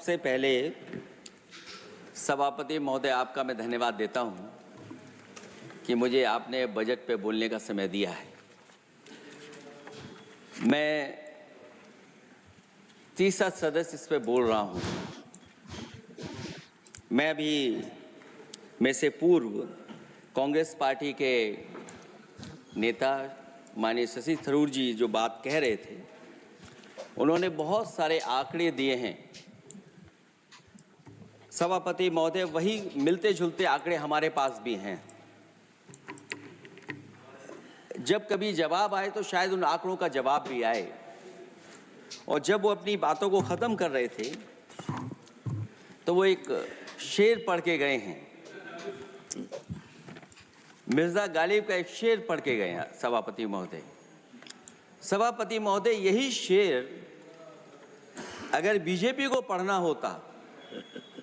सबसे पहले सभापति महोदय आपका मैं धन्यवाद देता हूं कि मुझे आपने बजट पे बोलने का समय दिया है। मैं तीसरा सदस्य इस पे बोल रहा हूं। मैं अभी में से पूर्व कांग्रेस पार्टी के नेता माननीय शशि थरूर जी जो बात कह रहे थे, उन्होंने बहुत सारे आंकड़े दिए हैं। सभापति महोदय, वही मिलते जुलते आंकड़े हमारे पास भी हैं। जब कभी जवाब आए तो शायद उन आंकड़ों का जवाब भी आए। और जब वो अपनी बातों को खत्म कर रहे थे तो वो एक शेर पढ़ के गए हैं। मिर्जा गालिब का एक शेर पढ़ के गए हैं सभापति महोदय। सभापति महोदय, यही शेर अगर बीजेपी को पढ़ना होता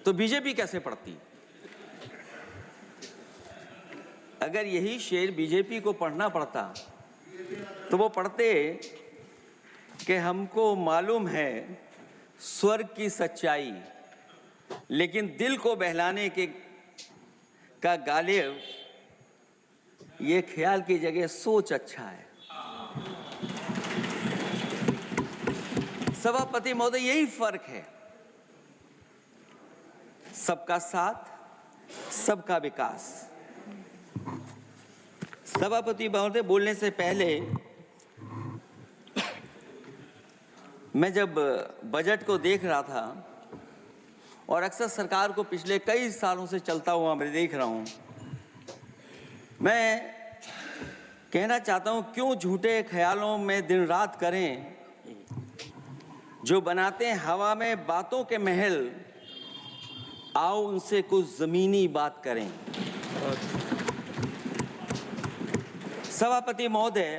तो बीजेपी कैसे पढ़ती? अगर यही शेर बीजेपी को पढ़ना पड़ता तो वो पढ़ते कि हमको मालूम है स्वर्ग की सच्चाई, लेकिन दिल को बहलाने के का गालिब ये ख्याल की जगह सोच अच्छा है। सभापति महोदय, यही फर्क है। सबका साथ, सबका विकास। सभापति महोदय, बोलने से पहले मैं जब बजट को देख रहा था और अक्सर सरकार को पिछले कई सालों से चलता हुआ मैं देख रहा हूं, मैं कहना चाहता हूं, क्यों झूठे ख्यालों में दिन रात करें जो बनाते हैं हवा में बातों के महल, आओ उनसे कुछ जमीनी बात करें। सभापति महोदय,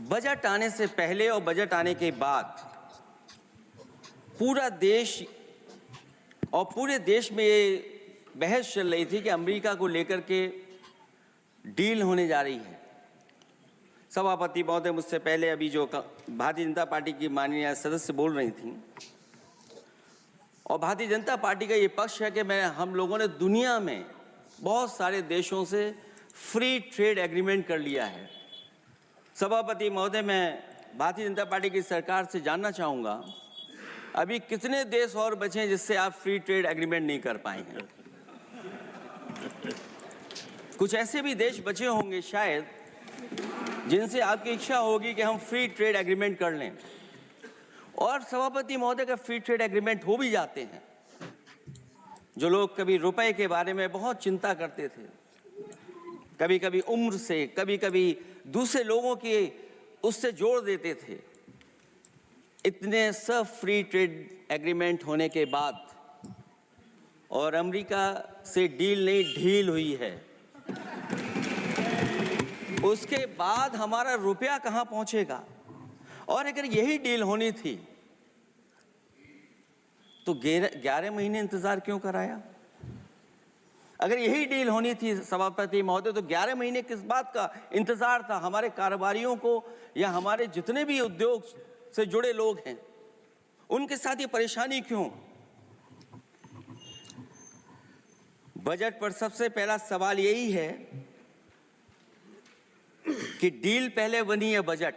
बजट आने से पहले और बजट आने के बाद पूरा देश और पूरे देश में ये बहस चल रही थी कि अमेरिका को लेकर के डील होने जा रही है। सभापति महोदय, मुझसे पहले अभी जो भारतीय जनता पार्टी की माननीय सदस्य बोल रही थी, और भारतीय जनता पार्टी का ये पक्ष है कि हम लोगों ने दुनिया में बहुत सारे देशों से फ्री ट्रेड एग्रीमेंट कर लिया है। सभापति महोदय, मैं भारतीय जनता पार्टी की सरकार से जानना चाहूँगा, अभी कितने देश और बचे हैं जिससे आप फ्री ट्रेड एग्रीमेंट नहीं कर पाए हैं? कुछ ऐसे भी देश बचे होंगे शायद जिनसे आपकी इच्छा होगी कि हम फ्री ट्रेड एग्रीमेंट कर लें। और सभापति महोदय, का फ्री ट्रेड एग्रीमेंट हो भी जाते हैं। जो लोग कभी रुपए के बारे में बहुत चिंता करते थे, कभी कभी उम्र से, कभी कभी दूसरे लोगों के उससे जोड़ देते थे, इतने सब फ्री ट्रेड एग्रीमेंट होने के बाद और अमेरिका से डील नहीं ढील हुई है, उसके बाद हमारा रुपया कहां पहुंचेगा? और अगर यही डील होनी थी तो 11 महीने इंतजार क्यों कराया? अगर यही डील होनी थी सभापति महोदय, तो 11 महीने किस बात का इंतजार था? हमारे कारोबारियों को या हमारे जितने भी उद्योग से जुड़े लोग हैं, उनके साथ ये परेशानी क्यों? बजट पर सबसे पहला सवाल यही है कि डील पहले बनी है बजट।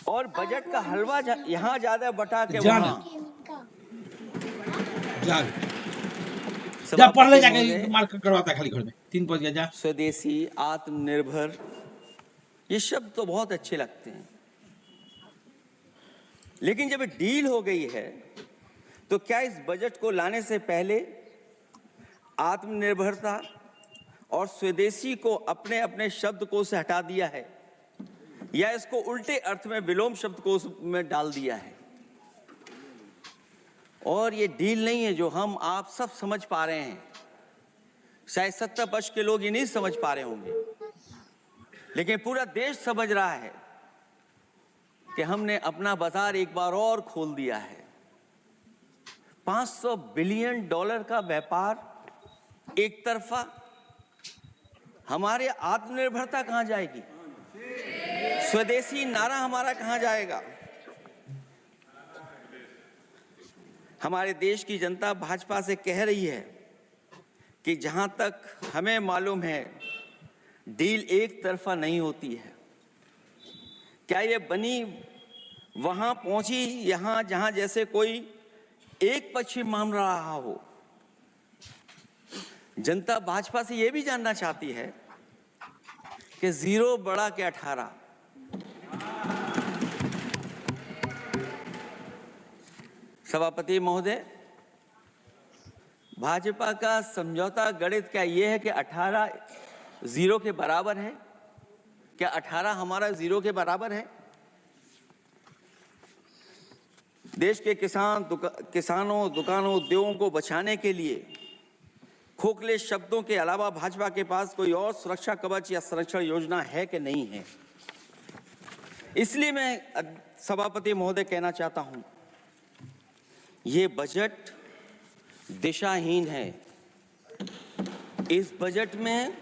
और बजट का हलवा यहाँ ज्यादा बटा के वहां। जा पढ़ ले, जाके मार्क करवाता खाली घर में 3 बज गया। जा। स्वदेशी, आत्मनिर्भर, ये शब्द तो बहुत अच्छे लगते हैं, लेकिन जब डील हो गई है तो क्या इस बजट को लाने से पहले आत्मनिर्भरता और स्वदेशी को अपने अपने शब्दकोश से हटा दिया है, या इसको उल्टे अर्थ में विलोम शब्दकोश में डाल दिया है? और ये डील नहीं है जो हम आप सब समझ पा रहे हैं। शायद 70 वर्ष के लोग ये नहीं समझ पा रहे होंगे, लेकिन पूरा देश समझ रहा है कि हमने अपना बाजार एक बार और खोल दिया है। $500 बिलियन का व्यापार एक तरफा, हमारे आत्मनिर्भरता कहां जाएगी? स्वदेशी नारा हमारा कहां जाएगा? हमारे देश की जनता भाजपा से कह रही है कि जहां तक हमें मालूम है डील एक तरफा नहीं होती है। क्या ये बनी वहां पहुंची यहां जहां जैसे कोई एक पक्ष मान रहा हो? जनता भाजपा से यह भी जानना चाहती है कि 0 बड़ा के 18। सभापति महोदय, भाजपा का समझौता गणित क्या यह है कि 18 0 के बराबर है? क्या 18 हमारा 0 के बराबर है? देश के किसानों, दुकानों, उद्योगों को बचाने के लिए खोखले शब्दों के अलावा भाजपा के पास कोई और सुरक्षा कवच या संरक्षण योजना है कि नहीं है? इसलिए मैं सभापति महोदय कहना चाहता हूं, ये बजट दिशाहीन है। इस बजट में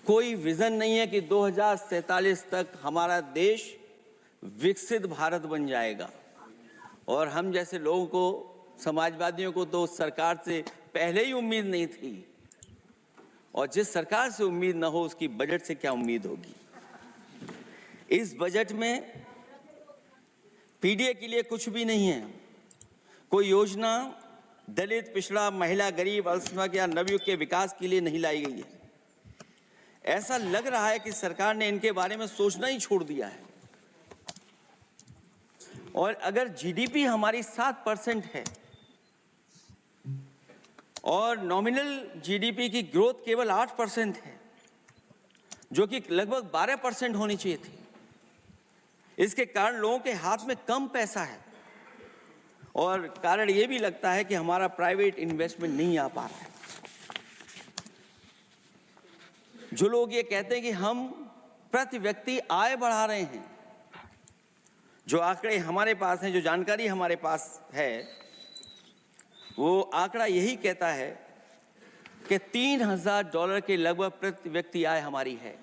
कोई विजन नहीं है कि 2047 तक हमारा देश विकसित भारत बन जाएगा। और हम जैसे लोगों को, समाजवादियों को तो सरकार से पहले ही उम्मीद नहीं थी, और जिस सरकार से उम्मीद न हो उसकी बजट से क्या उम्मीद होगी। इस बजट में पीडीए के लिए कुछ भी नहीं है। कोई योजना दलित, पिछड़ा, महिला, गरीब, अल्पसंख्यक या नवयुवक के विकास के लिए नहीं लाई गई है। ऐसा लग रहा है कि सरकार ने इनके बारे में सोचना ही छोड़ दिया है। और अगर जीडीपी हमारी 7% है और नॉमिनल जीडीपी की ग्रोथ केवल 8% है, जो कि लगभग 12% होनी चाहिए थी, इसके कारण लोगों के हाथ में कम पैसा है। और कारण यह भी लगता है कि हमारा प्राइवेट इन्वेस्टमेंट नहीं आ पा रहा है। जो लोग ये कहते हैं कि हम प्रति व्यक्ति आय बढ़ा रहे हैं, जो आंकड़े हमारे पास हैं, जो जानकारी हमारे पास है, वो आंकड़ा यही कहता है कि $3000 के लगभग प्रति व्यक्ति आय हमारी है।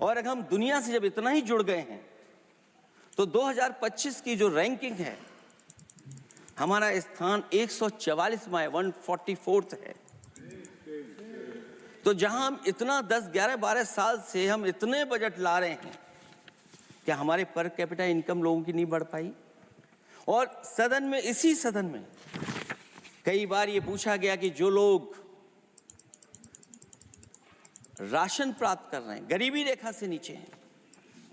और अगर हम दुनिया से जब इतना ही जुड़ गए हैं तो 2025 की जो रैंकिंग है, हमारा स्थान 144वां है, 144th है। तो जहां हम इतना 10, 11, 12 साल से हम इतने बजट ला रहे हैं, क्या हमारे पर कैपिटा इनकम लोगों की नहीं बढ़ पाई? और सदन में, इसी सदन में कई बार ये पूछा गया कि जो लोग राशन प्राप्त कर रहे हैं, गरीबी रेखा से नीचे हैं,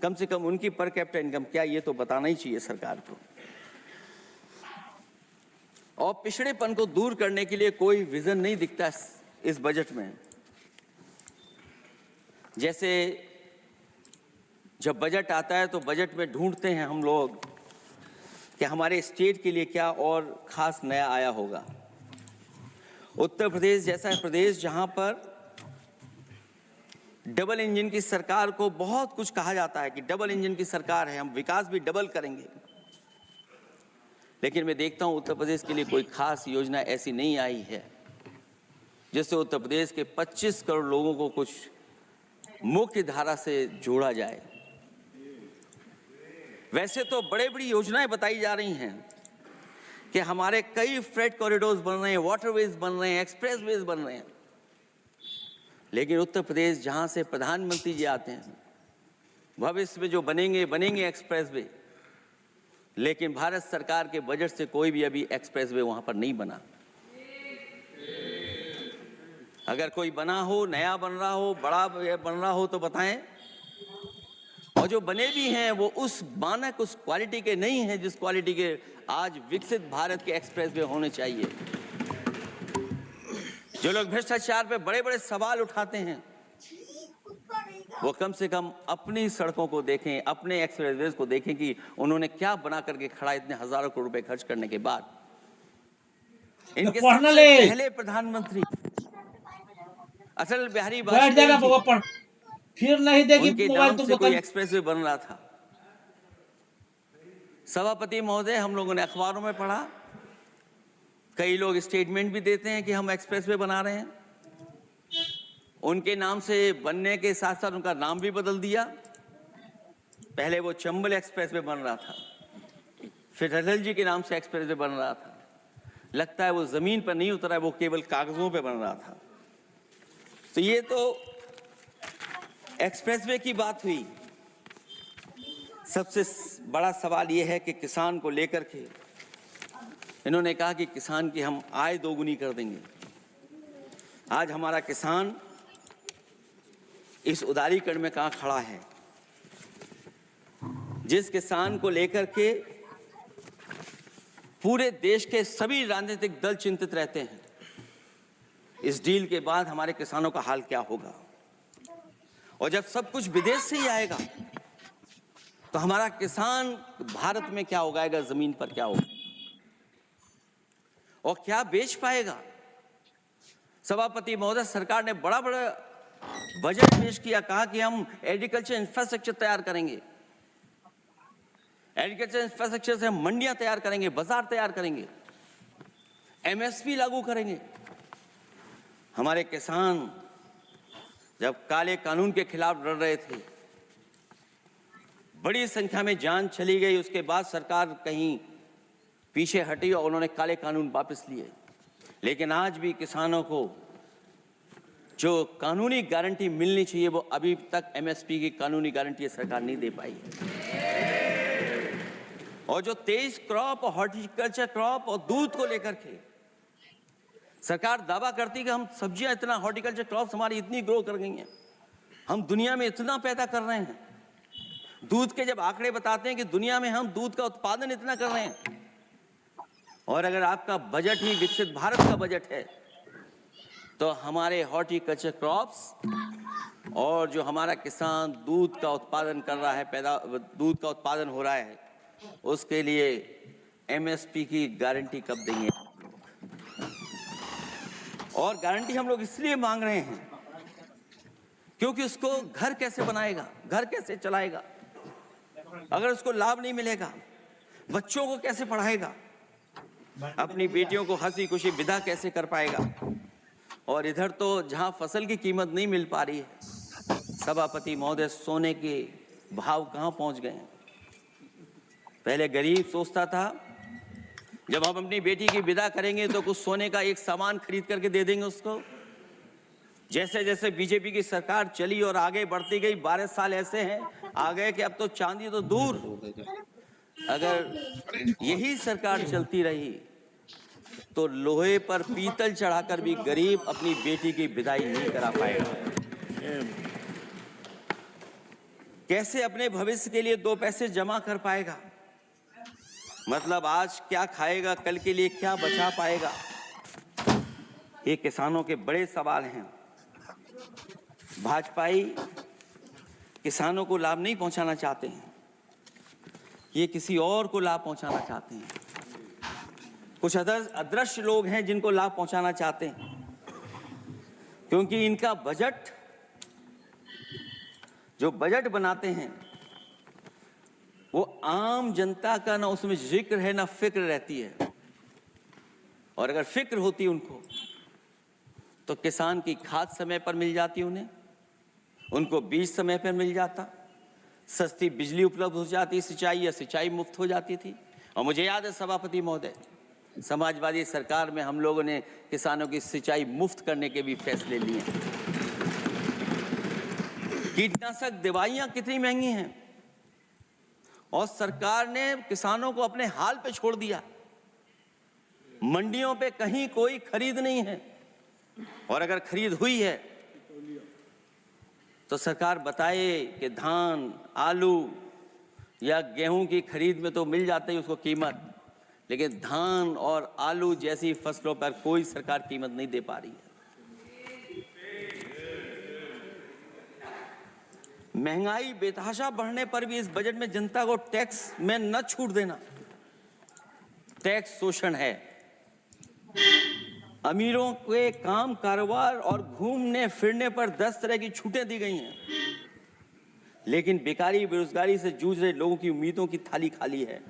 कम से कम उनकी पर कैपिटा इनकम क्या, ये तो बताना ही चाहिए सरकार को। और पिछड़ेपन को दूर करने के लिए कोई विजन नहीं दिखता इस बजट में। जैसे जब बजट आता है तो बजट में ढूंढते हैं हम लोग कि हमारे स्टेट के लिए क्या और खास नया आया होगा। उत्तर प्रदेश जैसा प्रदेश जहां पर डबल इंजन की सरकार को बहुत कुछ कहा जाता है कि डबल इंजन की सरकार है, हम विकास भी डबल करेंगे, लेकिन मैं देखता हूं उत्तर प्रदेश के लिए कोई खास योजना ऐसी नहीं आई है जिससे उत्तर प्रदेश के 25 करोड़ लोगों को कुछ मुख्य धारा से जोड़ा जाए। वैसे तो बड़ी बड़ी योजनाएं बताई जा रही हैं कि हमारे कई फ्रेट कॉरिडोर्स बन रहे हैं, वाटरवेज बन रहे हैं, एक्सप्रेसवेज बन रहे हैं, लेकिन उत्तर प्रदेश जहां से प्रधानमंत्री जी आते हैं, भविष्य में जो बनेंगे एक्सप्रेसवे, लेकिन भारत सरकार के बजट से कोई भी अभी एक्सप्रेसवे वहां पर नहीं बना। अगर कोई बना हो, नया बन रहा हो, बड़ा बन रहा हो तो बताएं। और जो बने भी हैं वो उस मानक, उस क्वालिटी के नहीं हैं जिस क्वालिटी के आज विकसित भारत के एक्सप्रेसवे होने चाहिए। जो लोग भ्रष्टाचार पे बड़े बड़े सवाल उठाते हैं, वो कम से कम अपनी सड़कों को देखें, अपने एक्सप्रेसवेज को देखें कि उन्होंने क्या बना करके खड़ा इतने हजारों करोड़ रुपए खर्च करने के बाद। इनके सबसे पहले प्रधानमंत्री अटल बिहारी वाजपेयी, फिर नहीं देगी उनके नाम से कोई एक्सप्रेसवे बन रहा था। सभापति महोदय, हम लोगों ने अखबारों में पढ़ा, कई लोग स्टेटमेंट भी देते हैं कि हम एक्सप्रेसवे बना रहे हैं। उनके नाम से बनने के साथ साथ उनका नाम भी बदल दिया। पहले वो चंबल एक्सप्रेस वे बन रहा था, फिर अटल जी के नाम से एक्सप्रेस वे बन रहा था। लगता है वो जमीन पर नहीं उतरा है, वो केवल कागजों पे बन रहा था। तो ये तो एक्सप्रेसवे की बात हुई। सबसे बड़ा सवाल ये है कि किसान को लेकर के इन्होंने कहा कि किसान की हम आय दोगुनी कर देंगे। आज हमारा किसान इस उदारीकरण में कहां खड़ा है? जिस किसान को लेकर के पूरे देश के सभी राजनीतिक दल चिंतित रहते हैं, इस डील के बाद हमारे किसानों का हाल क्या होगा? और जब सब कुछ विदेश से ही आएगा तो हमारा किसान भारत में क्या उगाएगा, जमीन पर क्या होगा और क्या बेच पाएगा? सभापति महोदय, सरकार ने बड़ा बजट पेश किया, कहा कि हम एग्रीकल्चर इंफ्रास्ट्रक्चर तैयार करेंगे, एग्रीकल्चर इंफ्रास्ट्रक्चर से हम मंडियां तैयार करेंगे, बाजार तैयार करेंगे, एमएसपी लागू करेंगे। हमारे किसान जब काले कानून के खिलाफ लड़ रहे थे, बड़ी संख्या में जान चली गई, उसके बाद सरकार कहीं पीछे हटी और उन्होंने काले कानून वापस लिए। लेकिन आज भी किसानों को जो कानूनी गारंटी मिलनी चाहिए वो अभी तक एमएसपी की कानूनी गारंटी सरकार नहीं दे पाई है। और जो 23 क्रॉप और हॉर्टिकल्चर क्रॉप और दूध को लेकर के सरकार दावा करती है कि हम सब्जियां इतना, हॉर्टिकल्चर क्रॉप्स हमारी इतनी ग्रो कर गई हैं, हम दुनिया में इतना पैदा कर रहे हैं। दूध के जब आंकड़े बताते हैं कि दुनिया में हम दूध का उत्पादन इतना कर रहे हैं, और अगर आपका बजट ही विकसित भारत का बजट है तो हमारे हॉर्टिकल्चर क्रॉप्स और जो हमारा किसान दूध का उत्पादन कर रहा है, दूध का उत्पादन हो रहा है, उसके लिए एमएसपी की गारंटी कब देंगे? और गारंटी हम लोग इसलिए मांग रहे हैं क्योंकि उसको घर कैसे बनाएगा, घर कैसे चलाएगा, अगर उसको लाभ नहीं मिलेगा, बच्चों को कैसे पढ़ाएगा, अपनी बेटियों को हंसी खुशी विदा कैसे कर पाएगा? और इधर तो जहां फसल की कीमत नहीं मिल पा रही है, सभापति महोदय, सोने के भाव कहां पहुंच गए हैं? पहले गरीब सोचता था जब हम अपनी बेटी की विदा करेंगे तो कुछ सोने का एक सामान खरीद करके दे देंगे उसको। जैसे जैसे बीजेपी की सरकार चली और आगे बढ़ती गई, 12 साल ऐसे हैं आ गए कि अब तो चांदी तो दूर, अगर यही सरकार चलती रही तो लोहे पर पीतल चढ़ाकर भी गरीब अपनी बेटी की विदाई नहीं करा पाएगा। कैसे अपने भविष्य के लिए 2 पैसे जमा कर पाएगा? मतलब आज क्या खाएगा, कल के लिए क्या बचा पाएगा? ये किसानों के बड़े सवाल हैं। भाजपाई किसानों को लाभ नहीं पहुंचाना चाहते हैं, ये किसी और को लाभ पहुंचाना चाहते हैं। कुछ अदृश्य लोग हैं जिनको लाभ पहुंचाना चाहते हैं, क्योंकि इनका बजट, जो बजट बनाते हैं, वो आम जनता का ना उसमें जिक्र है ना फिक्र रहती है। और अगर फिक्र होती उनको तो किसान की खाद समय पर मिल जाती, उनको बीज समय पर मिल जाता, सस्ती बिजली उपलब्ध हो जाती, सिंचाई या सिंचाई मुफ्त हो जाती थी। और मुझे याद है सभापति महोदय, समाजवादी सरकार में हम लोगों ने किसानों की सिंचाई मुफ्त करने के भी फैसले लिए। कीटनाशक दवाइयां कितनी महंगी हैं और सरकार ने किसानों को अपने हाल पे छोड़ दिया। मंडियों पे कहीं कोई खरीद नहीं है, और अगर खरीद हुई है तो सरकार बताए कि धान, आलू या गेहूं की खरीद में तो मिल जाती है उसको कीमत, लेकिन धान और आलू जैसी फसलों पर कोई सरकार कीमत नहीं दे पा रही है। महंगाई बेतहाशा बढ़ने पर भी इस बजट में जनता को टैक्स में न छूट देना टैक्स शोषण है। अमीरों के काम, कारोबार और घूमने फिरने पर 10 तरह की छूटें दी गई हैं, लेकिन बेकारी, बेरोजगारी से जूझ रहे लोगों की उम्मीदों की थाली खाली है।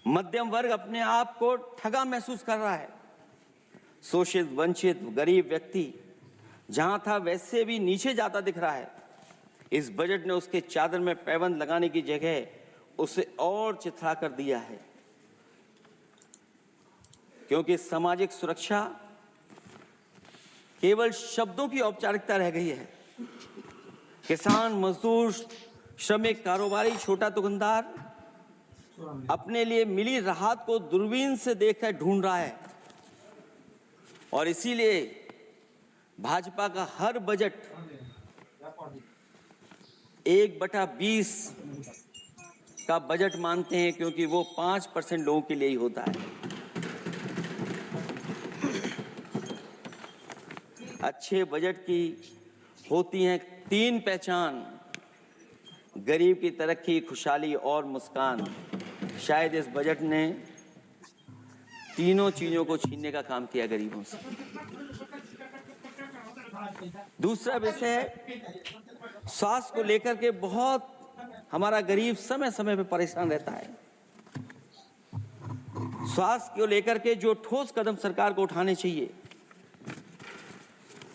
मध्यम वर्ग अपने आप को ठगा महसूस कर रहा है। शोषित, वंचित, गरीब व्यक्ति जहां था वैसे भी नीचे जाता दिख रहा है। इस बजट ने उसके चादर में पैबंद लगाने की जगह उसे और चिथड़ा कर दिया है, क्योंकि सामाजिक सुरक्षा केवल शब्दों की औपचारिकता रह गई है। किसान, मजदूर, श्रमिक, कारोबारी, छोटा दुकानदार अपने लिए मिली राहत को दूरबीन से देखकर ढूंढ रहा है, और इसीलिए भाजपा का हर बजट 1/20 का बजट मानते हैं, क्योंकि वो 5% लोगों के लिए ही होता है। अच्छे बजट की होती हैं 3 पहचान: गरीब की तरक्की, खुशहाली और मुस्कान। शायद इस बजट ने तीनों चीजों को छीनने का काम किया गरीबों से। दूसरा विषय स्वास्थ्य को लेकर के बहुत हमारा गरीब समय समय पे परेशान रहता है। स्वास्थ्य को लेकर के जो ठोस कदम सरकार को उठाने चाहिए,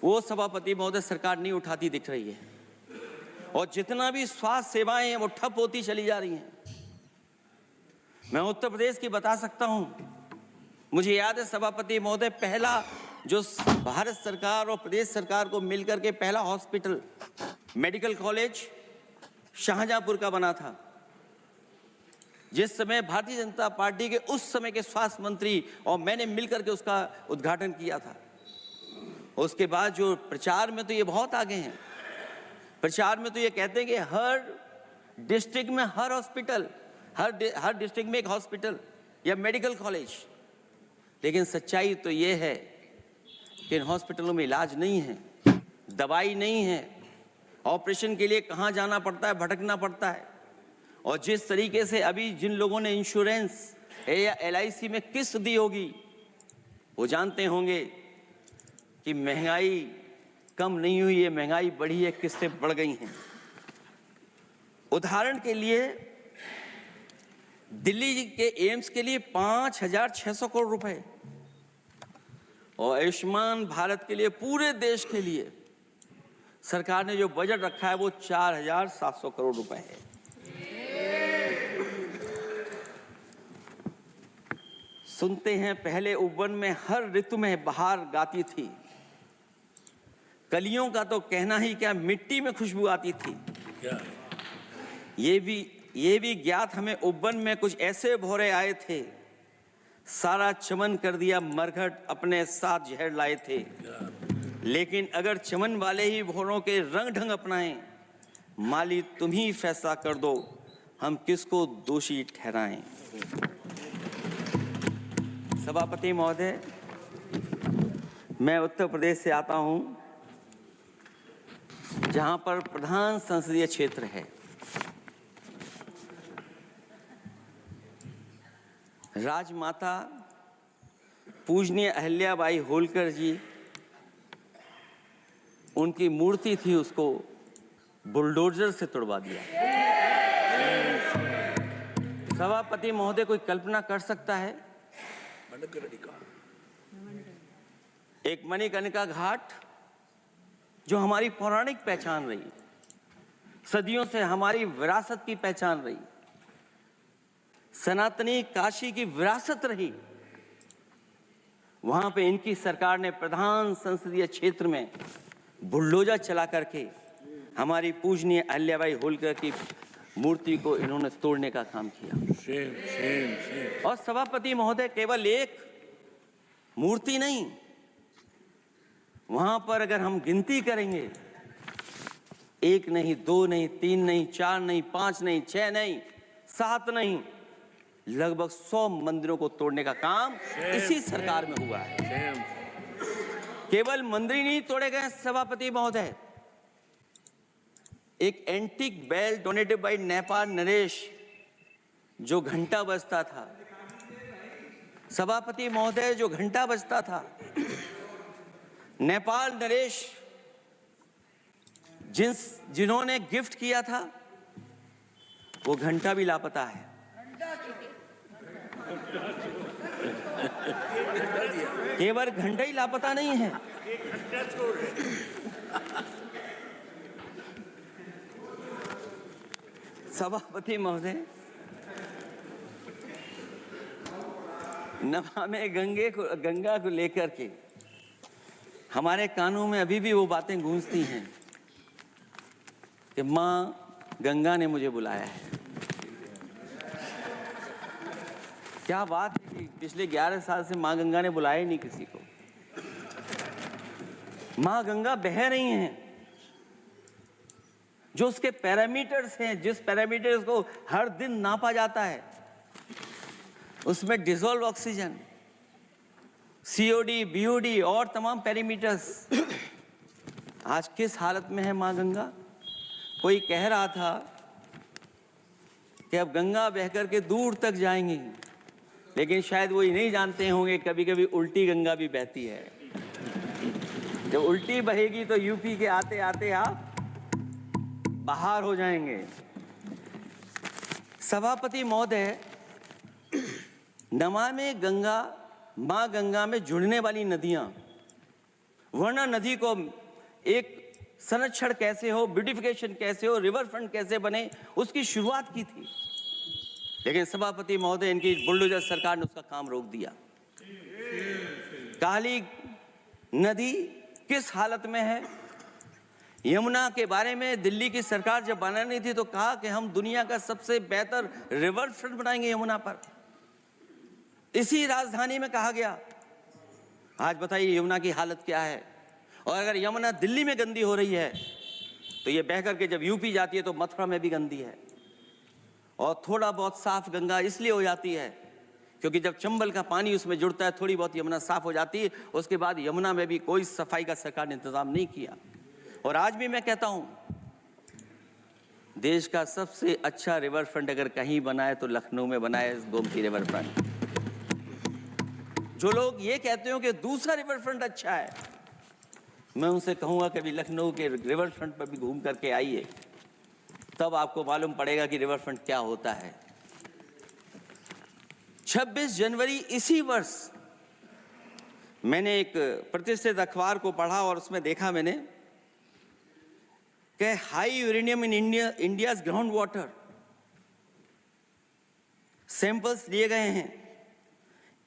वो सभापति महोदय सरकार नहीं उठाती दिख रही है, और जितना भी स्वास्थ्य सेवाएं हैं वो ठप होती चली जा रही हैं। मैं उत्तर प्रदेश की बता सकता हूं, मुझे याद है सभापति महोदय, पहला जो भारत सरकार और प्रदेश सरकार को मिलकर के पहला हॉस्पिटल, मेडिकल कॉलेज शाहजहांपुर का बना था, जिस समय भारतीय जनता पार्टी के उस समय के स्वास्थ्य मंत्री और मैंने मिलकर के उसका उद्घाटन किया था। उसके बाद जो प्रचार में तो ये बहुत आगे हैं, प्रचार में तो ये कहते हैं कि हर डिस्ट्रिक्ट में हर हॉस्पिटल, हर डिस्ट्रिक्ट में एक हॉस्पिटल या मेडिकल कॉलेज, लेकिन सच्चाई तो ये है कि इन हॉस्पिटलों में इलाज नहीं है, दवाई नहीं है, ऑपरेशन के लिए कहाँ जाना पड़ता है, भटकना पड़ता है। और जिस तरीके से अभी जिन लोगों ने इंश्योरेंस या LIC में किस्त दी होगी, वो जानते होंगे कि महंगाई कम नहीं हुई है, महंगाई बढ़ी है, किस्तें बढ़ गई हैं। उदाहरण के लिए दिल्ली के एम्स के लिए 5,600 करोड़ रुपए, और आयुष्मान भारत के लिए पूरे देश के लिए सरकार ने जो बजट रखा है वो 4,700 करोड़ रुपए है। सुनते हैं पहले उपवन में हर ऋतु में बहार गाती थी, कलियों का तो कहना ही क्या, मिट्टी में खुशबू आती थी। ये भी ज्ञात हमें उपवन में कुछ ऐसे भौरे आए थे, सारा चमन कर दिया मरघट, अपने साथ जहर लाए थे। लेकिन अगर चमन वाले ही भौरों के रंग ढंग अपनाएं, माली तुम ही फैसला कर दो, हम किसको दोषी ठहराएं। सभापति महोदय, मैं उत्तर प्रदेश से आता हूं, जहां पर प्रधान संसदीय क्षेत्र है। राजमाता पूजनीय अहिल्याबाई होलकर जी, उनकी मूर्ति थी, उसको बुलडोजर से तोड़वा दिया। सभापति महोदय, कोई कल्पना कर सकता है एक मणिकर्णिका घाट जो हमारी पौराणिक पहचान रही, सदियों से हमारी विरासत की पहचान रही, सनातनी काशी की विरासत रही, वहां पे इनकी सरकार ने प्रधान संसदीय क्षेत्र में बुलडोजर चला करके हमारी पूजनीय अहिल्याबाई होलकर की मूर्ति को इन्होंने तोड़ने का काम किया। और सभापति महोदय, केवल एक मूर्ति नहीं, वहां पर अगर हम गिनती करेंगे, 1 नहीं, 2 नहीं, 3 नहीं, 4 नहीं, 5 नहीं, 6 नहीं, 7 नहीं, लगभग 100 मंदिरों को तोड़ने का काम इसी सरकार में हुआ है। केवल मंदिर नहीं तोड़े गए सभापति महोदय, एक antique bell donated by Nepal नरेश, जो घंटा बजता था, सभापति महोदय, जो घंटा बजता था, नेपाल नरेश जिन्होंने गिफ्ट किया था, वो घंटा भी लापता है। केवल घंटा ही लापता नहीं है, सभापति महोदय, नमामि गंगा को लेकर के हमारे कानों में अभी भी वो बातें गूंजती हैं कि माँ गंगा ने मुझे बुलाया है। क्या बात है कि पिछले 11 साल से माँ गंगा ने बुलाया ही नहीं किसी को। माँ गंगा बह रही हैं, जो उसके पैरामीटर्स हैं, जिस पैरामीटर्स को हर दिन नापा जाता है, उसमें डिसॉल्व ऑक्सीजन, सीओडी, बीओडी और तमाम पैरामीटर्स आज किस हालत में है माँ गंगा। कोई कह रहा था कि अब गंगा बह करके दूर तक जाएंगी, लेकिन शायद वो ये नहीं जानते होंगे कभी कभी उल्टी गंगा भी बहती है। जब उल्टी बहेगी तो यूपी के आते आते आप बाहर हो जाएंगे। सभापति महोदय, नमामि गंगा, मां गंगा में जुड़ने वाली नदियां, वरना नदी को एक संरक्षण कैसे हो, ब्यूटिफिकेशन कैसे हो, रिवर फ्रंट कैसे बने, उसकी शुरुआत की थी। लेकिन सभापति महोदय, इनकी बुलडोजर सरकार ने उसका काम रोक दिया। काली नदी किस हालत में है। यमुना के बारे में दिल्ली की सरकार जब बनानी थी तो कहा कि हम दुनिया का सबसे बेहतर रिवर फ्रंट बनाएंगे यमुना पर। इसी राजधानी में कहा गया। आज बताइए यमुना की हालत क्या है। और अगर यमुना दिल्ली में गंदी हो रही है तो ये बह करके जब यूपी जाती है तो मथुरा में भी गंदी है। और थोड़ा बहुत साफ गंगा इसलिए हो जाती है क्योंकि जब चंबल का पानी उसमें जुड़ता है, थोड़ी बहुत यमुना साफ हो जाती है। उसके बाद यमुना में भी कोई सफाई का सरकार ने इंतजाम नहीं किया। और आज भी मैं कहता हूं, देश का सबसे अच्छा रिवर फ्रंट अगर कहीं बना है तो लखनऊ में बना है, गोमती रिवर फ्रंट। जो लोग ये कहते हो कि दूसरा रिवर फ्रंट अच्छा है, मैं उनसे कहूंगा कि लखनऊ के रिवर फ्रंट पर भी घूम करके आइए, तब आपको मालूम पड़ेगा कि रिवर फ्रंट क्या होता है। 26 जनवरी इसी वर्ष मैंने एक प्रतिष्ठित अखबार को पढ़ा और उसमें देखा मैंने कि high uranium in India's ground water samples लिए गए हैं।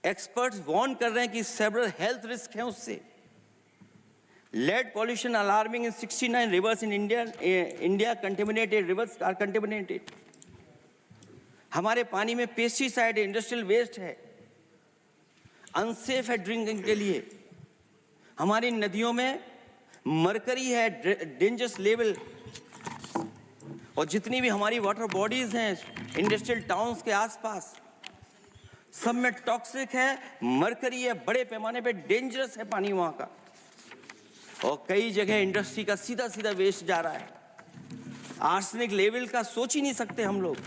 एक्सपर्ट्स वार्न कर रहे हैं कि सेवरल हेल्थ रिस्क हैं उससे। Lead pollution alarming in 69 rivers in India contaminated, rivers are contaminated. हमारे पानी में पेस्टिसाइड है, इंडस्ट्रियल वेस्ट है, अनसेफ है ड्रिंकिंग के लिए। हमारी नदियों में मरकरी है, डेंजरस लेवल। और जितनी भी हमारी वाटर बॉडीज हैं इंडस्ट्रियल टाउन्स के आसपास, सब में टॉक्सिक है, मरकरी है, बड़े पैमाने पे डेंजरस है पानी वहां का। और कई जगह इंडस्ट्री का सीधा सीधा वेस्ट जा रहा है। आर्सेनिक लेवल का सोच ही नहीं सकते हम लोग,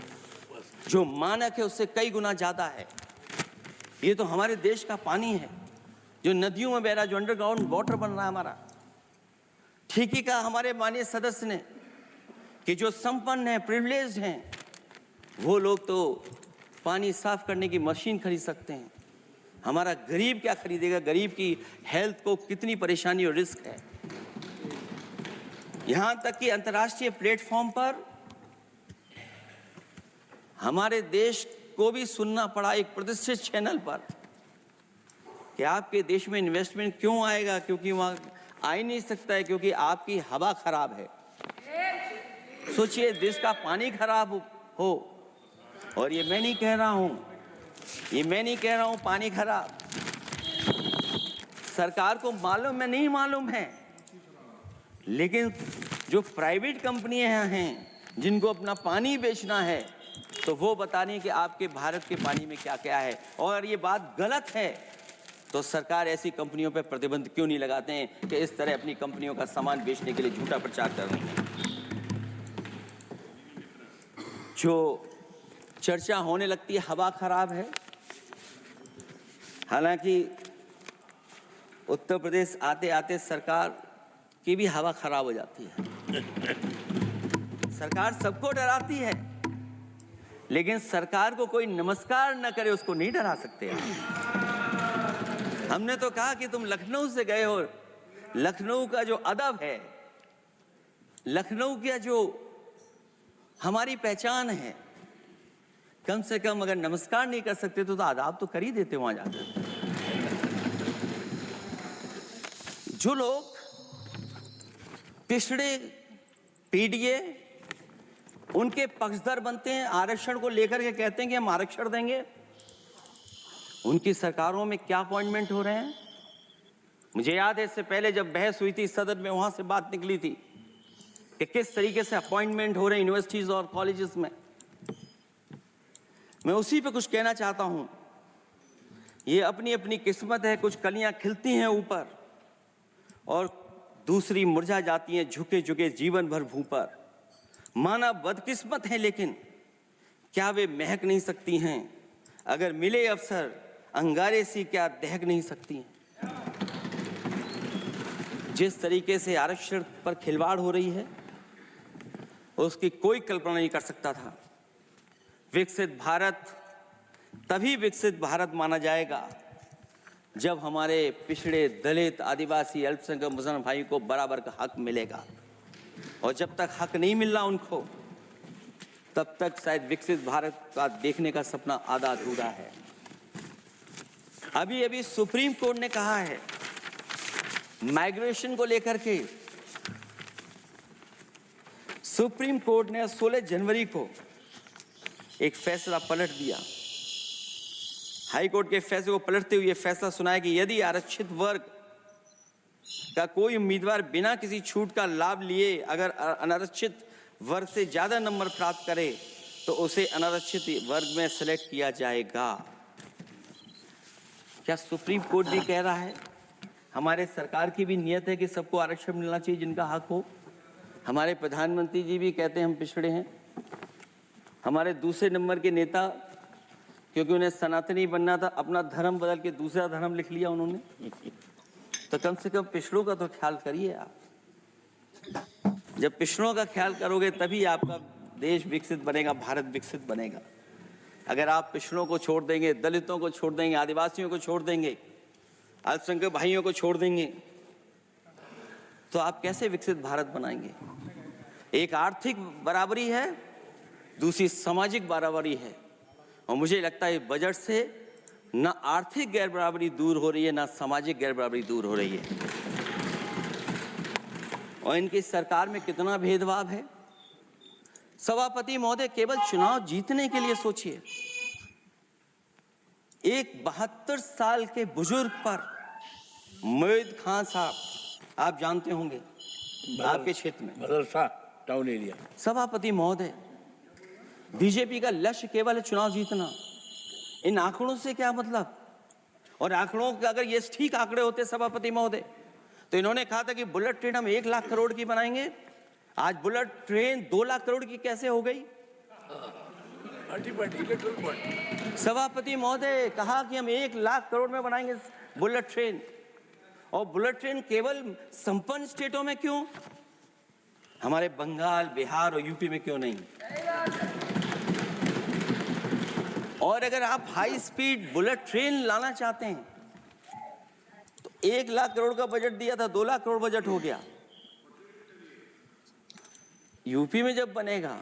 जो मानक है उससे कई गुना ज्यादा है। ये तो हमारे देश का पानी है जो नदियों में बह रहा है, जो अंडरग्राउंड वाटर बन रहा है हमारा। ठीक ही कहा हमारे माननीय सदस्य ने कि जो संपन्न हैं, प्रिविलेज्ड हैं, वो लोग तो पानी साफ करने की मशीन खरीद सकते हैं। हमारा गरीब क्या खरीदेगा। गरीब की हेल्थ को कितनी परेशानी और रिस्क है। यहां तक कि अंतर्राष्ट्रीय प्लेटफॉर्म पर हमारे देश को भी सुनना पड़ा एक प्रतिष्ठित चैनल पर कि आपके देश में इन्वेस्टमेंट क्यों आएगा, क्योंकि वहां आ ही नहीं सकता है, क्योंकि आपकी हवा खराब है। सोचिए, देश का पानी खराब हो। और ये मैं नहीं कह रहा हूं, पानी खराब सरकार को मालूम है, नहीं मालूम है, लेकिन जो प्राइवेट कंपनियां हैं जिनको अपना पानी बेचना है, तो वो बता रही कि आपके भारत के पानी में क्या क्या है। और ये बात गलत है तो सरकार ऐसी कंपनियों पर प्रतिबंध क्यों नहीं लगाते हैं कि इस तरह अपनी कंपनियों का सामान बेचने के लिए झूठा प्रचार कर रही हैं। जो चर्चा होने लगती है हवा खराब है, हालांकि उत्तर प्रदेश आते आते सरकार की भी हवा खराब हो जाती है। सरकार सबको डराती है, लेकिन सरकार को कोई नमस्कार न करे उसको नहीं डरा सकते। हमने तो कहा कि तुम लखनऊ से गए हो, लखनऊ का जो अदब है, लखनऊ का जो हमारी पहचान है। कम से कम अगर नमस्कार नहीं कर सकते तो आदाब तो कर ही देते वहां जाकर। जो लोग पिछड़े पीडीए उनके पक्षधर बनते हैं, आरक्षण को लेकर के कहते हैं कि हम आरक्षण देंगे, उनकी सरकारों में क्या अपॉइंटमेंट हो रहे हैं। मुझे याद है इससे पहले जब बहस हुई थी सदन में, वहां से बात निकली थी कि किस तरीके से अपॉइंटमेंट हो रहे हैं यूनिवर्सिटीज और कॉलेजेस में। मैं उसी पे कुछ कहना चाहता हूं। ये अपनी अपनी किस्मत है, कुछ कलियां खिलती हैं ऊपर और दूसरी मुरझा जाती हैं झुके झुके जीवन भर भूं पर। मानव बदकिस्मत है, लेकिन क्या वे महक नहीं सकती हैं? अगर मिले अवसर अंगारे सी क्या दहक नहीं सकती हैं? जिस तरीके से आरक्षण पर खिलवाड़ हो रही है उसकी कोई कल्पना नहीं कर सकता था। विकसित भारत तभी विकसित भारत माना जाएगा जब हमारे पिछड़े दलित आदिवासी अल्पसंख्यक मुसलमान भाई को बराबर का हक मिलेगा। और जब तक हक नहीं मिल रहा उनको, तब तक शायद विकसित भारत का देखने का सपना आधा अधूरा है। अभी अभी सुप्रीम कोर्ट ने कहा है माइग्रेशन को लेकर के, सुप्रीम कोर्ट ने 16 जनवरी को एक फैसला पलट दिया। हाई कोर्ट के फैसले को पलटते हुए फैसला सुनाया कि यदि आरक्षित वर्ग का कोई उम्मीदवार बिना किसी छूट का लाभ लिए अगर अनारक्षित वर्ग से ज्यादा नंबर प्राप्त करे तो उसे अनारक्षित वर्ग में सेलेक्ट किया जाएगा। क्या सुप्रीम कोर्ट भी कह रहा है? हमारे सरकार की भी नियत है कि सबको आरक्षण मिलना चाहिए जिनका हक हो। हमारे प्रधानमंत्री जी भी कहते हैं हम पिछड़े हैं। हमारे दूसरे नंबर के नेता, क्योंकि उन्हें सनातनी बनना था, अपना धर्म बदल के दूसरा धर्म लिख लिया उन्होंने। तो कम से कम पिछड़ों का तो ख्याल करिए आप। जब पिछड़ों का ख्याल करोगे तभी आपका देश विकसित बनेगा, भारत विकसित बनेगा। अगर आप पिछड़ों को छोड़ देंगे, दलितों को छोड़ देंगे, आदिवासियों को छोड़ देंगे, अल्पसंख्यक भाइयों को छोड़ देंगे, तो आप कैसे विकसित भारत बनाएंगे? एक आर्थिक बराबरी है, दूसरी सामाजिक बराबरी है। और मुझे लगता है बजट से ना आर्थिक गैर बराबरी दूर हो रही है, ना सामाजिक गैर बराबरी दूर हो रही है। और इनकी सरकार में कितना भेदभाव है। सभापति महोदय, केवल चुनाव जीतने के लिए सोचिए। एक 72 साल के बुजुर्ग पर मोईद खान साहब, आप जानते होंगे आपके क्षेत्र में, मदरसा टाउन एरिया। सभापति महोदय, बीजेपी का लक्ष्य केवल है चुनाव जीतना। इन आंकड़ों से क्या मतलब? और आंकड़ों के अगर ये ठीक आंकड़े होते सभापति महोदय, तो इन्होंने कहा था कि बुलेट ट्रेन हम 1 लाख करोड़ की बनाएंगे। आज बुलेट ट्रेन 2 लाख करोड़ की कैसे हो गई? सभापति महोदय कहा कि हम 1 लाख करोड़ में बनाएंगे बुलेट ट्रेन। और बुलेट ट्रेन केवल संपन्न स्टेटों में क्यों? हमारे बंगाल, बिहार और यूपी में क्यों नहीं? और अगर आप हाई स्पीड बुलेट ट्रेन लाना चाहते हैं तो 1 लाख करोड़ का बजट दिया था, 2 लाख करोड़ बजट हो गया। यूपी में जब बनेगा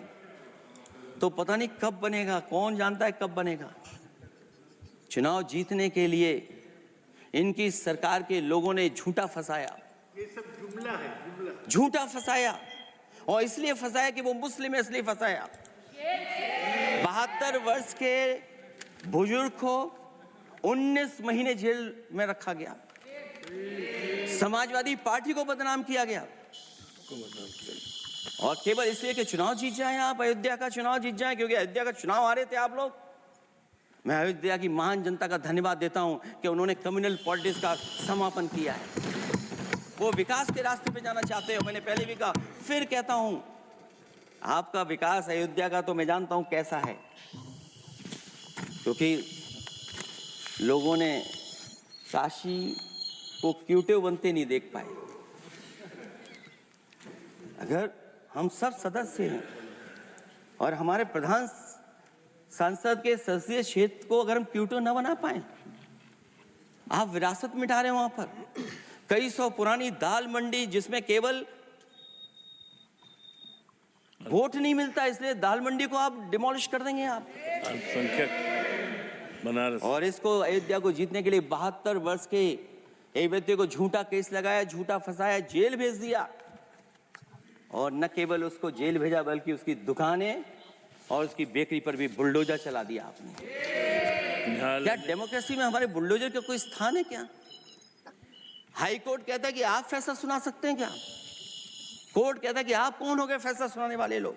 तो पता नहीं कब बनेगा, कौन जानता है कब बनेगा। चुनाव जीतने के लिए इनकी सरकार के लोगों ने झूठा फंसाया। ये सब जुमला है, जुमला। झूठा फंसाया, और इसलिए फंसाया कि वो मुस्लिम है, इसलिए फंसाया। 72 वर्ष के बुजुर्ग को 19 महीने जेल में रखा गया। समाजवादी पार्टी को बदनाम किया गया, और केवल इसलिए कि चुनाव जीत जाए आप, अयोध्या का चुनाव जीत जाए, क्योंकि अयोध्या का चुनाव आ रहे थे आप लोग। मैं अयोध्या की महान जनता का धन्यवाद देता हूं कि उन्होंने कम्युनल पॉलिटिक्स का समापन किया है। वो विकास के रास्ते पे जाना चाहते हो। मैंने पहले भी कहा, फिर कहता हूं, आपका विकास अयोध्या का तो मैं जानता हूं कैसा है, क्योंकि लोगों ने काशी को क्यूटिव बनते नहीं देख पाए। अगर हम सब सदस्य हैं और हमारे प्रधान सांसद के संसदीय क्षेत्र को अगर हम क्यूटिव न बना पाए, आप विरासत मिटा रहे हैं। वहां पर कई सौ पुरानी दाल मंडी, जिसमें केवल वोट नहीं मिलता, इसलिए दाल मंडी को आप डिमोलिश कर देंगे आप। अल्पसंख्यक बनारस और इसको अयोध्या को जीतने के लिए 72 वर्ष के एक व्यक्ति को झूठा केस लगाया, झूठा फंसाया, जेल भेज दिया। और न केवल उसको जेल भेजा बल्कि उसकी दुकानें और उसकी बेकरी पर भी बुलडोजर चला दिया आपने। क्या डेमोक्रेसी में हमारे बुलडोजर का कोई स्थान है क्या? हाई कोर्ट कहता है कि आप फैसला सुना सकते हैं क्या? कोर्ट कहता है कि आप कौन हो गए फैसला सुनाने वाले लोग?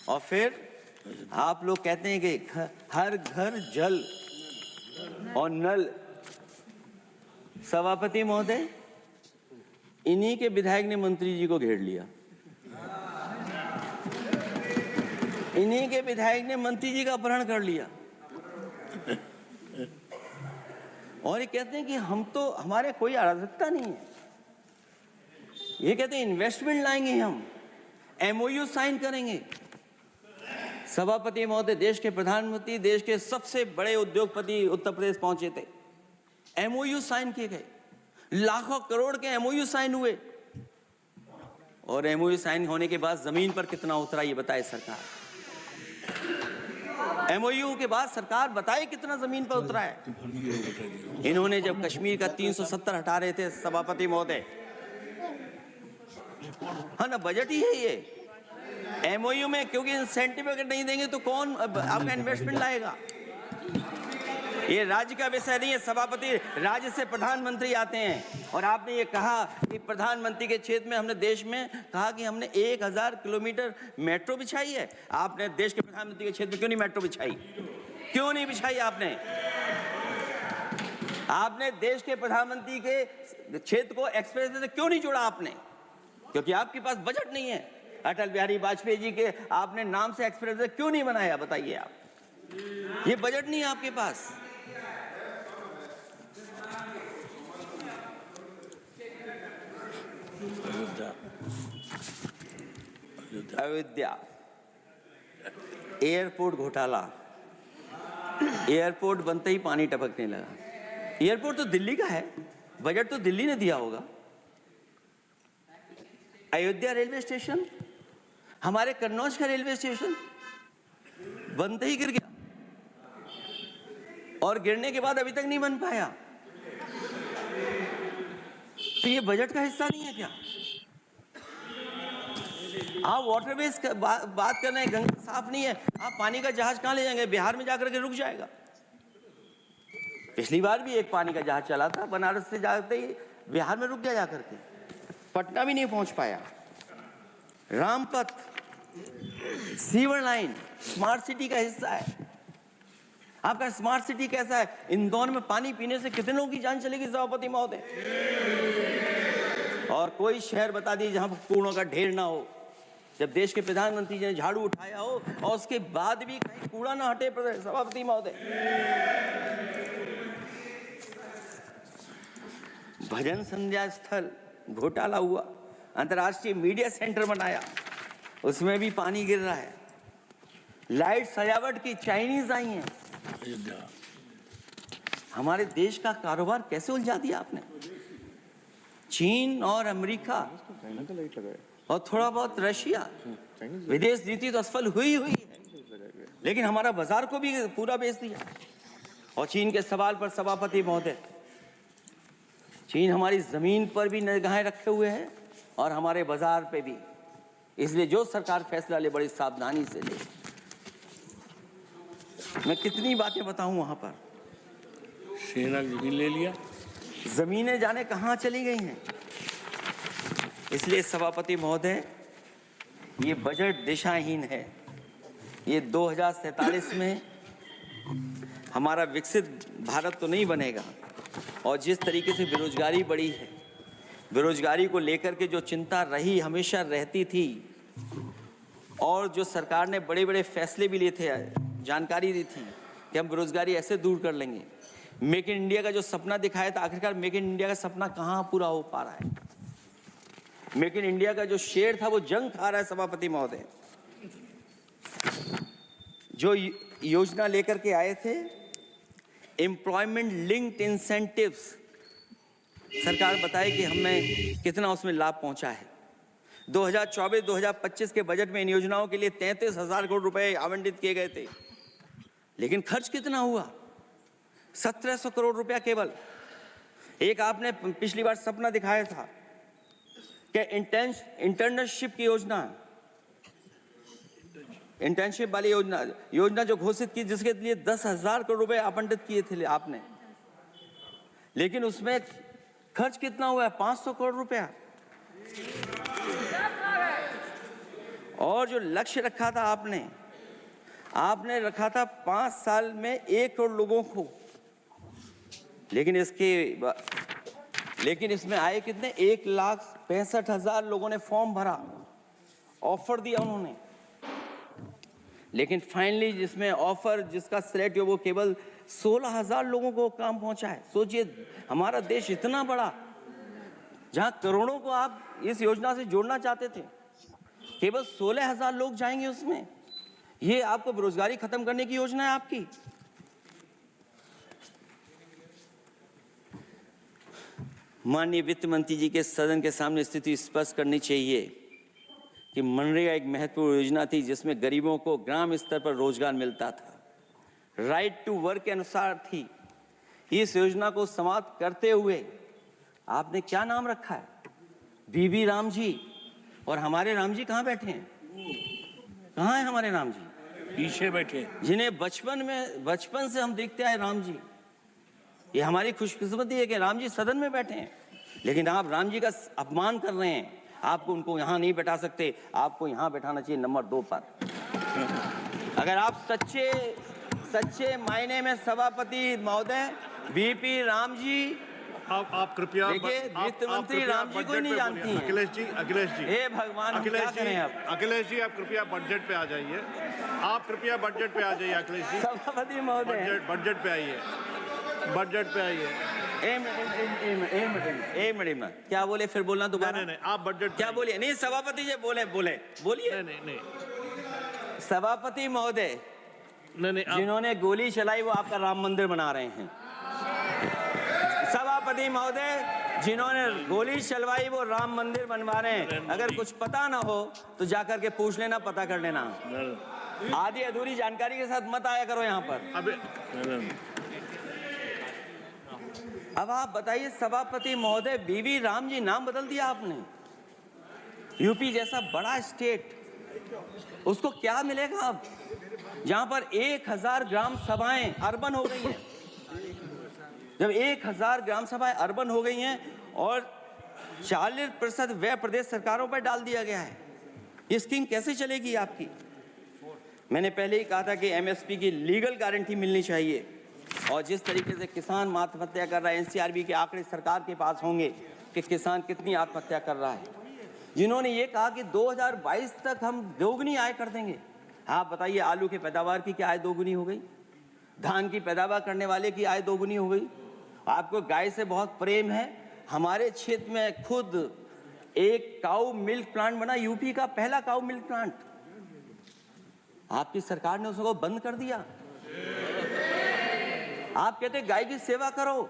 और फिर आप लोग कहते हैं कि हर घर जल और नल। सभापति महोदय, इन्हीं के विधायक ने मंत्री जी को घेर लिया, इन्हीं के विधायक ने मंत्री जी का अपहरण कर लिया और ये कहते हैं कि हम तो, हमारे कोई अराजकता नहीं है। ये कहते हैं इन्वेस्टमेंट लाएंगे, हम एमओयू साइन करेंगे। सभापति महोदय, देश के प्रधानमंत्री, देश के सबसे बड़े उद्योगपति उत्तर प्रदेश पहुंचे थे, एमओयू साइन किए गए, लाखों करोड़ के एमओयू साइन हुए। और एमओयू साइन होने के बाद जमीन पर कितना उतरा ये बताए सरकार। एमओयू के बाद सरकार बताए कितना जमीन पर उतरा है। इन्होंने जब कश्मीर का 370 हटा रहे थे सभापति महोदय, हाँ ना, बजट ही है ये एमओयू में, क्योंकि इंसेंटिव अगर नहीं देंगे तो कौन आपका इन्वेस्टमेंट लाएगा? ये राज्य का विषय नहीं है सभापति, राज्य से प्रधानमंत्री आते हैं। और आपने ये कहा कि प्रधानमंत्री के क्षेत्र में हमने, देश में कहा कि हमने 1000 किलोमीटर मेट्रो बिछाई है। आपने देश के प्रधानमंत्री के क्षेत्र में क्यों नहीं मेट्रो बिछाई? क्यों नहीं बिछाई आपने? आपने देश के प्रधानमंत्री के क्षेत्र को एक्सप्रेस वे से क्यों नहीं जोड़ा आपने? क्योंकि आपके पास बजट नहीं है। अटल बिहारी वाजपेयी जी के आपने नाम से एक्सप्रेस वे क्यों नहीं बनाया? बताइए आप, ये बजट नहीं है आपके पास। अयोध्या एयरपोर्ट घोटाला, एयरपोर्ट बनते ही पानी टपकने लगा। एयरपोर्ट तो दिल्ली का है, बजट तो दिल्ली ने दिया होगा। अयोध्या रेलवे स्टेशन, हमारे कन्नौज का रेलवे स्टेशन बनते ही गिर गया और गिरने के बाद अभी तक नहीं बन पाया। तो ये बजट का हिस्सा नहीं है क्या? आप वाटरवेज का बात कर रहे हैं, गंगा साफ नहीं है, आप पानी का जहाज कहां ले जाएंगे? बिहार में जाकर के रुक जाएगा। पिछली बार भी एक पानी का जहाज चला था, बनारस से जाते ही बिहार में रुक गया, जाकर के पटना भी नहीं पहुंच पाया। Rampath, sewer line smart city का हिस्सा है। आपका स्मार्ट सिटी कैसा है? इंदौर में पानी पीने से कितने लोगों की जान चलेगी सभापति महोदय? और कोई शहर बता दीजिए जहां कूड़ों का ढेर ना हो। जब देश के प्रधानमंत्री जी ने झाड़ू उठाया हो और उसके बाद भी कहीं कूड़ा ना हटे सभापति महोदय। भजन संध्या स्थल घोटाला हुआ, अंतर्राष्ट्रीय मीडिया सेंटर बनाया, उसमें भी पानी गिर रहा है। लाइट सजावट की चाइनीज आई हैं। हमारे देश का कारोबार कैसे उलझा दिया आपने? चीन और अमेरिका और थोड़ा बहुत रशिया, विदेश नीति तो असफल हुई है, लेकिन हमारा बाजार को भी पूरा बेच दिया। और चीन के सवाल पर सभापति महोदय, चीन हमारी जमीन पर भी निगाहें रखे हुए है और हमारे बाजार पे भी। इसलिए जो सरकार फैसला ले बड़ी सावधानी से ले। मैं कितनी बातें बताऊं वहां पर। सेना जमीन ले लिया, जमीनें जाने कहां चली गई हैं। इसलिए सभापति महोदय, ये बजट दिशाहीन है। ये 2047 में हमारा विकसित भारत तो नहीं बनेगा। और जिस तरीके से बेरोजगारी बढ़ी है, बेरोजगारी को लेकर के जो चिंता रही, हमेशा रहती थी, और जो सरकार ने बड़े बड़े फैसले भी लिए थे, जानकारी दी थी कि हम बेरोजगारी ऐसे दूर कर लेंगे। मेक इन इंडिया का जो सपना दिखाया था, आखिरकार मेक इन इंडिया का सपना कहाँ पूरा हो पा रहा है? मेक इन इंडिया का जो शेर था वो जंग खा रहा है सभापति महोदय। जो योजना लेकर के आए थे, एम्प्लॉयमेंट लिंक्ड इंसेंटिव्स, सरकार बताए कि हमें कितना उसमें लाभ पहुंचा है। 2024-2025 के बजट में इन योजनाओं के लिए 33,000 करोड़ रुपए आवंटित किए गए थे, लेकिन खर्च कितना हुआ? 1,700 करोड़ रुपया केवल। एक आपने पिछली बार सपना दिखाया था कि इंटर्नशिप की योजना, इंटर्नशिप वाली योजना जो घोषित की, जिसके लिए 10,000 करोड़ रुपए आवंटित किए थे आपने, लेकिन उसमें खर्च कितना हुआ है? 500 करोड़ रुपया। और जो लक्ष्य रखा था आपने रखा था 5 साल में 1 करोड़ लोगों को, लेकिन इसमें आए कितने? 1,65,000 लोगों ने फॉर्म भरा, ऑफर दिया उन्होंने, लेकिन फाइनली जिसमें ऑफर जिसका सिलेक्ट हुआ वो केवल 16,000 लोगों को काम पहुंचा है। सोचिए, हमारा देश इतना बड़ा, जहां करोड़ों को आप इस योजना से जोड़ना चाहते थे, केवल 16,000 लोग जाएंगे उसमें। ये आपको बेरोजगारी खत्म करने की योजना है आपकी? माननीय वित्त मंत्री जी के सदन के सामने स्थिति स्पष्ट करनी चाहिए कि मनरेगा एक महत्वपूर्ण योजना थी जिसमें गरीबों को ग्राम स्तर पर रोजगार मिलता था, राइट टू वर्क के अनुसार थी। इस योजना को समाप्त करते हुए आपने क्या नाम रखा है? बीबी राम जी। और हमारे राम जी कहाँ बैठे हैं? कहाँ है हमारे राम जी? पीछे बैठे, जिन्हें बचपन से हम देखते आए राम जी। ये हमारी खुशकिस्मती है कि राम जी सदन में बैठे हैं, लेकिन आप राम जी का अपमान कर रहे हैं। आपको उनको यहाँ नहीं बैठा सकते, आपको यहाँ बैठाना चाहिए नंबर 2 पर। अगर आप सच्चे मायने में सभापति महोदय बीपी राम जी, आप कृपया, देखिए वित्त मंत्री राम जी को ही नहीं जानती हैं। अखिलेश जी, हे भगवान, हम क्या करें अब? अखिलेश जी, आप कृपया बजट पे आ जाइए। आप कृपया बजट पे आ जाइए अखिलेश जी। सभापति महोदय, बजट पे आइए, बजट पे आइए। एक मिनट, क्या बोले? फिर बोलना दोबारा। नहीं, आप बजट क्या बोलिए? नहीं, सभापति जी बोलिए। नहीं, सभापति महोदय, नहीं, जिन्होंने गोली चलाई वो आपका राम मंदिर बना रहे हैं। सभापति महोदय, जिन्होंने गोली चलवाई वो राम मंदिर बनवा रहे हैं। अगर कुछ पता ना हो तो जाकर के पूछ लेना, पता कर लेना। आधी अधूरी जानकारी के साथ मत आया करो यहाँ पर। अब आप बताइए सभापति महोदय, बीवी राम जी नाम बदल दिया आपने। यूपी जैसा बड़ा स्टेट, उसको क्या मिलेगा अब, जहां पर 1,000 ग्राम सभाएं अर्बन हो गई हैं। जब 1,000 ग्राम सभाएं अर्बन हो गई हैं और 40% व्यय प्रदेश सरकारों पर डाल दिया गया है, ये स्कीम कैसे चलेगी आपकी? मैंने पहले ही कहा था कि एमएसपी की लीगल गारंटी मिलनी चाहिए। और जिस तरीके से किसान आत्महत्या कर रहा है, एनसीआरबी के आंकड़े सरकार के पास होंगे कि किसान कितनी आत्महत्या कर रहा है। जिन्होंने ये कहा कि 2022 तक हम दोगुनी आय कर देंगे। हाँ बताइए, आलू की पैदावार की क्या आय दोगुनी हो गई? धान की पैदावार करने वाले की आय दोगुनी हो गई? आपको गाय से बहुत प्रेम है। हमारे क्षेत्र में खुद एक काऊ मिल्क प्लांट बना, यूपी का पहला काऊ मिल्क प्लांट। आपकी सरकार ने उसको बंद कर दिया। आप कहते गाय की सेवा करो,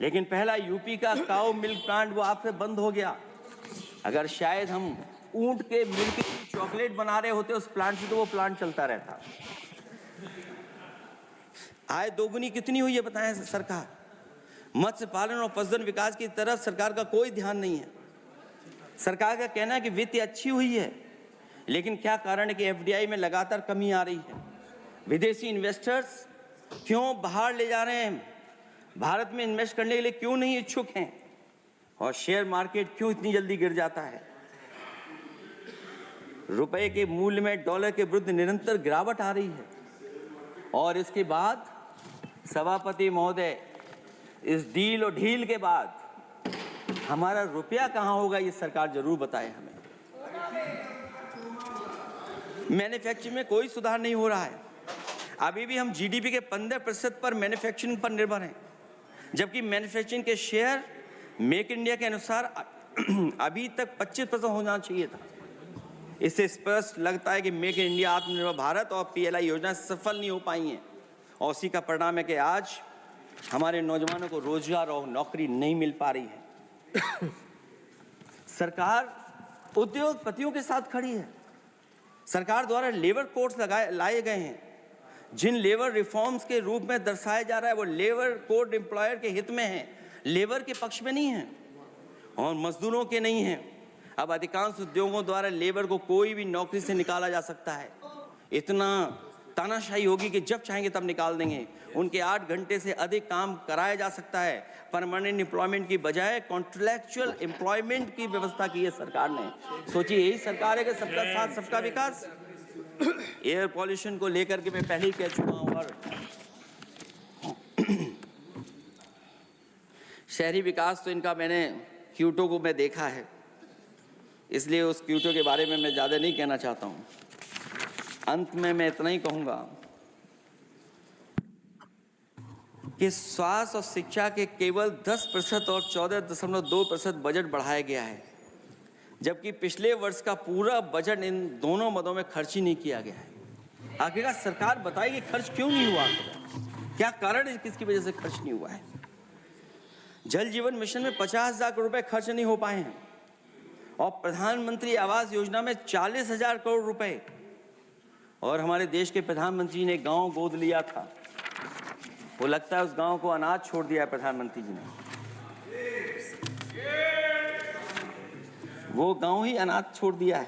लेकिन पहला यूपी का काऊ मिल्क प्लांट वो आपसे बंद हो गया। अगर शायद हम ऊंट के मिल्क की चॉकलेट बना रहे होते उस प्लांट से, तो वो प्लांट चलता रहता। आय दोगुनी कितनी हुई है बताएं सरकार? मत्स्य पालन और पशुधन विकास की तरफ सरकार का कोई ध्यान नहीं है। सरकार का कहना है कि वित्त अच्छी हुई है, लेकिन क्या कारण है कि एफडीआई में लगातार कमी आ रही है? विदेशी इन्वेस्टर्स क्यों बाहर ले जा रहे हैं? भारत में इन्वेस्ट करने के लिए क्यों नहीं इच्छुक हैं? और शेयर मार्केट क्यों इतनी जल्दी गिर जाता है? रुपए के मूल्य में डॉलर के विरुद्ध निरंतर गिरावट आ रही है। और इसके बाद सभापति महोदय, इस डील और ढील के बाद हमारा रुपया कहां होगा, ये सरकार जरूर बताए हमें। मैन्युफैक्चरिंग में कोई सुधार नहीं हो रहा है। अभी भी हम जीडीपी के 15% पर मैन्युफैक्चरिंग पर निर्भर हैं, जबकि मैन्युफैक्चरिंग के शेयर मेक इंडिया के अनुसार अभी तक 25% होना चाहिए था। इससे स्पष्ट लगता है कि मेक इन इंडिया, आत्मनिर्भर भारत और पीएलआई योजना सफल नहीं हो पाई हैं। और उसी का परिणाम है कि आज हमारे नौजवानों को रोजगार और नौकरी नहीं मिल पा रही है। सरकार उद्योगपतियों के साथ खड़ी है। सरकार द्वारा लेबर कोड्स लाए गए हैं, जिन लेबर रिफॉर्म्स के रूप में दर्शाया जा रहा है वो लेबर कोड एम्प्लॉयर के हित में है, लेबर के पक्ष में नहीं है और मजदूरों के नहीं है। अब अधिकांश उद्योगों द्वारा लेबर को कोई भी नौकरी से निकाला जा सकता है। इतना तानाशाही होगी कि जब चाहेंगे तब निकाल देंगे। उनके 8 घंटे से अधिक काम कराया जा सकता है। परमानेंट एम्प्लॉयमेंट की बजाय कॉन्ट्रैक्चुअल एम्प्लॉयमेंट की व्यवस्था की है सरकार ने। सोचिए, यही सरकार है कि सबका साथ सबका विकास। एयर पॉल्यूशन को लेकर के मैं पहले ही कह चुका हूँ और शहरी विकास तो इनका मैंने क्योटो को मैं देखा है, इसलिए उस क्योटो के बारे में मैं ज़्यादा नहीं कहना चाहता हूँ। अंत में मैं इतना ही कहूँगा कि स्वास्थ्य और शिक्षा के केवल 10% और 14.2% बजट बढ़ाया गया है, जबकि पिछले वर्ष का पूरा बजट इन दोनों मदों में खर्च ही नहीं किया गया है। आखिरकार सरकार बताएगी खर्च क्यों नहीं हुआ, क्या कारण है किसकी वजह से खर्च नहीं हुआ है। जल जीवन मिशन में 50,000 करोड़ रुपए खर्च नहीं हो पाए हैं और प्रधानमंत्री आवास योजना में 40,000 करोड़ रुपए, और हमारे देश के प्रधानमंत्री ने गांव गोद लिया था। वो लगता है उस गांव को अनाथ छोड़ दिया है प्रधानमंत्री जी ने। वो गांव ही अनाथ छोड़ दिया है।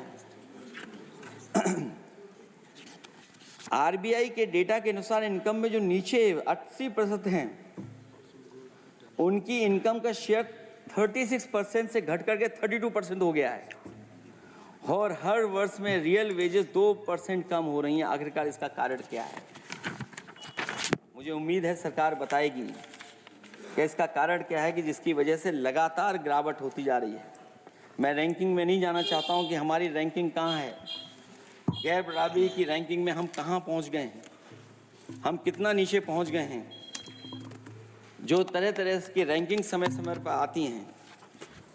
आरबीआई के डेटा के अनुसार इनकम में जो नीचे 80% हैं, उनकी इनकम का शेयर 36% से घट करके 32% हो गया है और हर वर्ष में रियल वेजेस 2% कम हो रही हैं। आखिरकार इसका कारण क्या है? मुझे उम्मीद है सरकार बताएगी कि इसका कारण क्या है कि जिसकी वजह से लगातार गिरावट होती जा रही है। मैं रैंकिंग में नहीं जाना चाहता हूं कि हमारी रैंकिंग कहां है, गैर बराबरी की रैंकिंग में हम कहां पहुंच गए हैं, हम कितना नीचे पहुंच गए हैं। जो तरह तरह की रैंकिंग समय समय पर आती हैं,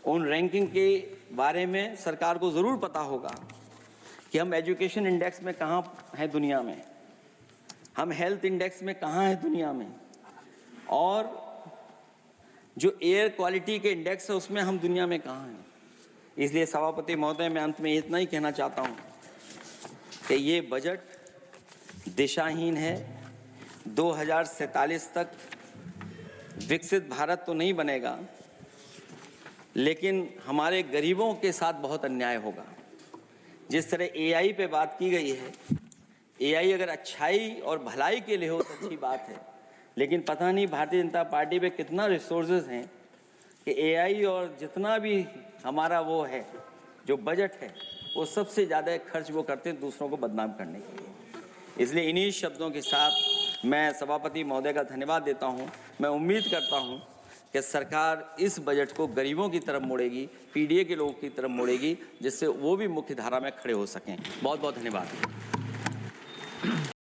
उन रैंकिंग के बारे में सरकार को ज़रूर पता होगा कि हम एजुकेशन इंडेक्स में कहाँ हैं दुनिया में, हम हेल्थ इंडेक्स में कहाँ हैं दुनिया में, और जो एयर क्वालिटी के इंडेक्स है उसमें हम दुनिया में कहाँ हैं। इसलिए सभापति महोदय, मैं अंत में इतना ही कहना चाहता हूँ कि ये बजट दिशाहीन है। 2047 तक विकसित भारत तो नहीं बनेगा, लेकिन हमारे गरीबों के साथ बहुत अन्याय होगा। जिस तरह एआई पे बात की गई है, एआई अगर अच्छाई और भलाई के लिए हो तो अच्छी बात है, लेकिन पता नहीं भारतीय जनता पार्टी पे कितना रिसोर्सेज हैं कि एआई और जितना भी हमारा वो है जो बजट है वो सबसे ज़्यादा खर्च वो करते हैं दूसरों को बदनाम करने के लिए। इसलिए इन्हीं शब्दों के साथ मैं सभापति महोदय का धन्यवाद देता हूँ। मैं उम्मीद करता हूँ कि सरकार इस बजट को गरीबों की तरफ मोड़ेगी, पीडीए के लोगों की तरफ मोड़ेगी, जिससे वो भी मुख्य धारा में खड़े हो सकें। बहुत बहुत धन्यवाद।